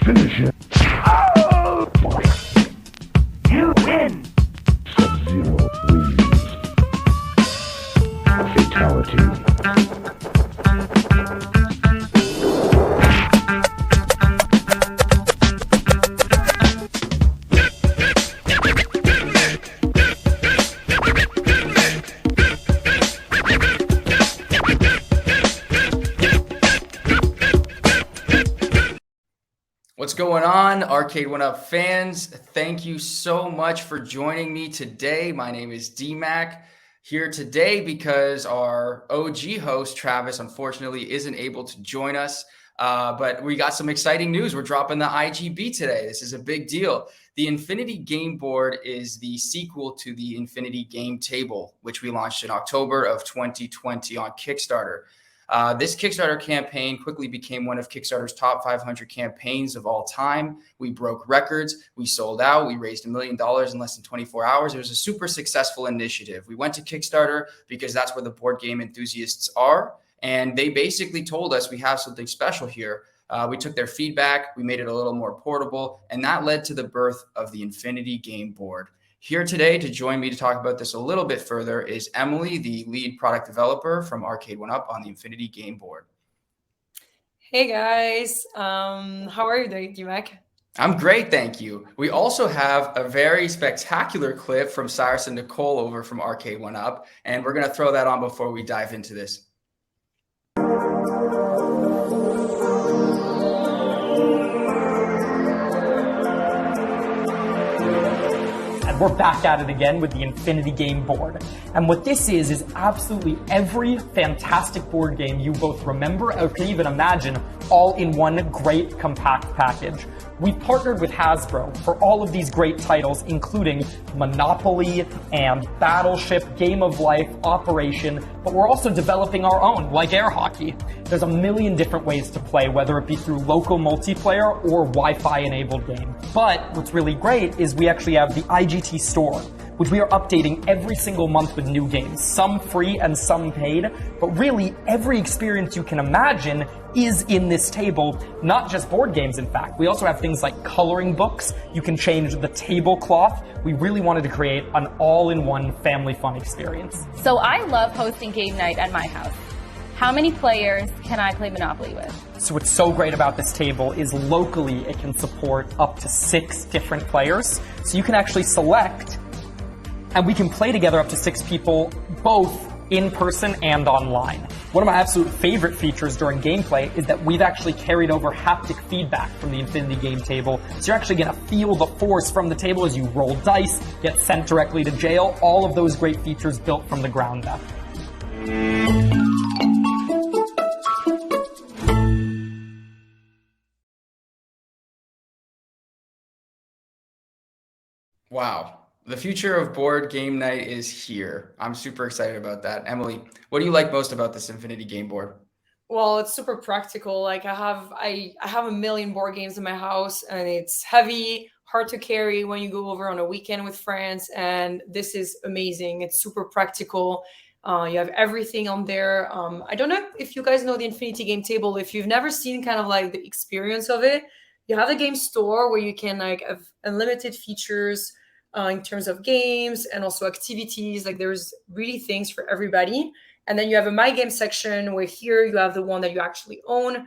Finish it. Oh! You win! Sub-Zero wins. Fatality. What's going on, Arcade1UP fans? Thank you so much for joining me today. My name is DMAC, here today because our OG host, Travis, unfortunately isn't able to join us. But we got some exciting news. We're dropping the IGB today. This is a big deal. The Infinity Game Board is the sequel to the Infinity Game Table, which we launched in October of 2020 on Kickstarter. This Kickstarter campaign quickly became one of Kickstarter's top 500 campaigns of all time. We broke records. We sold out. We raised $1 million in less than 24 hours. It was a super successful initiative. We went to Kickstarter because that's where the board game enthusiasts are. And they basically told us we have something special here. We took their feedback. We made it a little more portable. And that led to the birth of the Infinity Game Board. Here today to join me to talk about this a little bit further is Emily, the lead product developer from Arcade1UP on the Infinity Game Board. Hey guys, how are you doing, DMAC? I'm great, thank you. We also have a very spectacular clip from Cyrus and Nicole over from Arcade1UP, and we're going to throw that on before we dive into this. We're back at it again with the Infinity Game Board. And what this is absolutely every fantastic board game you both remember or can even imagine all in one great compact package. We've partnered with Hasbro for all of these great titles, including Monopoly and Battleship, Game of Life, Operation, but we're also developing our own, like air hockey. There's a million different ways to play, whether it be through local multiplayer or Wi-Fi enabled game. But what's really great is we actually have the Igt Store, which we are updating every single month with new games, some free and some paid, but really every experience you can imagine is in this table, not just board games in fact. We also have things like coloring books, you can change the tablecloth. We really wanted to create an all-in-one family fun experience. So I love hosting game night at my house. How many players can I play Monopoly with? So what's so great about this table is locally it can support up to 6 different players. So you can actually select and we can play together up to 6 people, both in person and online. One of my absolute favorite features during gameplay is that we've actually carried over haptic feedback from the Infinity Game Table. So you're actually gonna feel the force from the table as you roll dice, get sent directly to jail, all of those great features built from the ground up. Wow. The future of board game night is here. I'm super excited about that. Emily, what do you like most about this Infinity Game Board? Well, it's super practical. Like I have a million board games in my house, and it's heavy, hard to carry when you go over on a weekend with friends. And this is amazing. It's super practical. You have everything on there. I don't know if you guys know the Infinity Game Table. If you've never seen kind of like the experience of it, you have a game store where you can like have unlimited features in terms of games and also activities. Like there's really things for everybody. And then you have a My Game section where here you have the one that you actually own.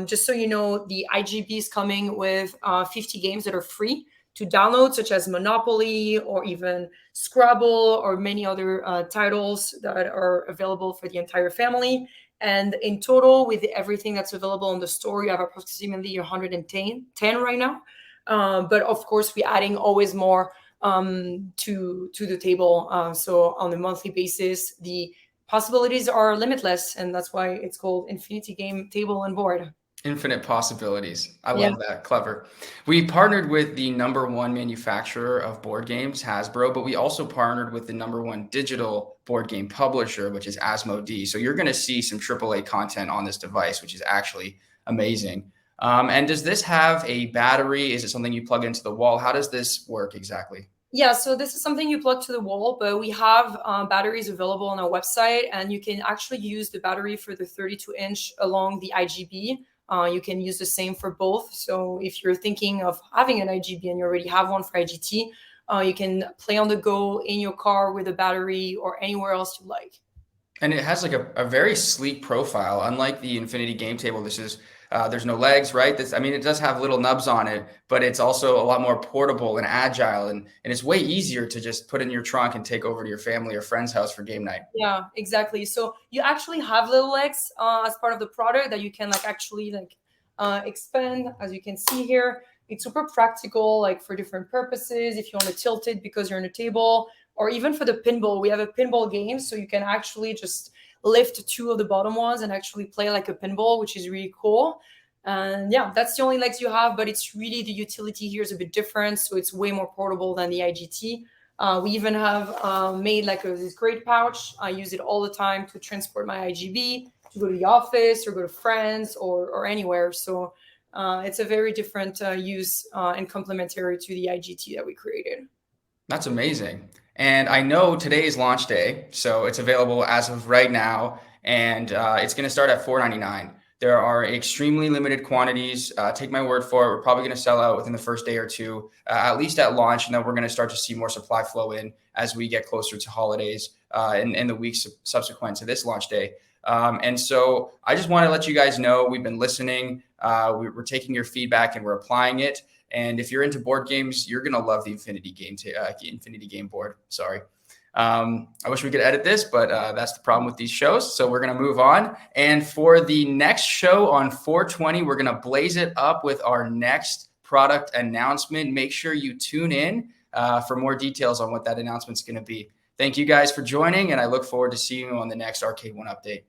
Just so you know, the IGB is coming with 50 games that are free to download, such as Monopoly or even Scrabble or many other titles that are available for the entire family. And in total, with everything that's available on the store, you have approximately 110 right now. But of course, we're adding always more to the table. So on a monthly basis, the possibilities are limitless, and that's why it's called Infinity Game Table and Board. Infinite possibilities. I love that. Clever. We partnered with the #1 manufacturer of board games, Hasbro, but we also partnered with the #1 digital board game publisher, which is Asmodee. So you're going to see some AAA content on this device, which is actually amazing. And does this have a battery? Is it something you plug into the wall? How does this work exactly? Yeah, so this is something you plug to the wall, but we have batteries available on our website, and you can actually use the battery for the 32-inch along the IGB You can use the same for both. So if you're thinking of having an IGB and you already have one for IGT, you can play on the go in your car with a battery or anywhere else you like. And it has like a very sleek profile. Unlike the Infinity game table, this is there's no legs, right? I mean, it does have little nubs on it, but it's also a lot more portable and agile, and it's way easier to just put in your trunk and take over to your family or friend's house for game night. Yeah, exactly. So you actually have little legs as part of the product that you can actually expand, as you can see here. It's super practical, like for different purposes. If you want to tilt it because you're on a table, or even for the pinball, we have a pinball game, so you can actually just lift two of the bottom ones and actually play like a pinball, which is really cool. And yeah, that's the only legs you have, but it's really, the utility here is a bit different, so it's way more portable than the IGT. We even have made this great pouch. I use it all the time to transport my IGB, to go to the office or go to friends or anywhere. So it's a very different use and complementary to the IGT that we created. That's amazing. And I know today is launch day, so it's available as of right now, and it's going to start at $4.99. There are extremely limited quantities. Take my word for it. We're probably going to sell out within the first day or two, at least at launch, and then we're going to start to see more supply flow in as we get closer to holidays and the weeks subsequent to this launch day. And so I just want to let you guys know we've been listening. We're taking your feedback and we're applying it. And if you're into board games, you're going to love the Infinity game board. Sorry. I wish we could edit this, but that's the problem with these shows. So we're going to move on. And for the next show on 420, we're going to blaze it up with our next product announcement. Make sure you tune in for more details on what that announcement is going to be. Thank you guys for joining, and I look forward to seeing you on the next Arcade1 update.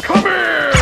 Come here!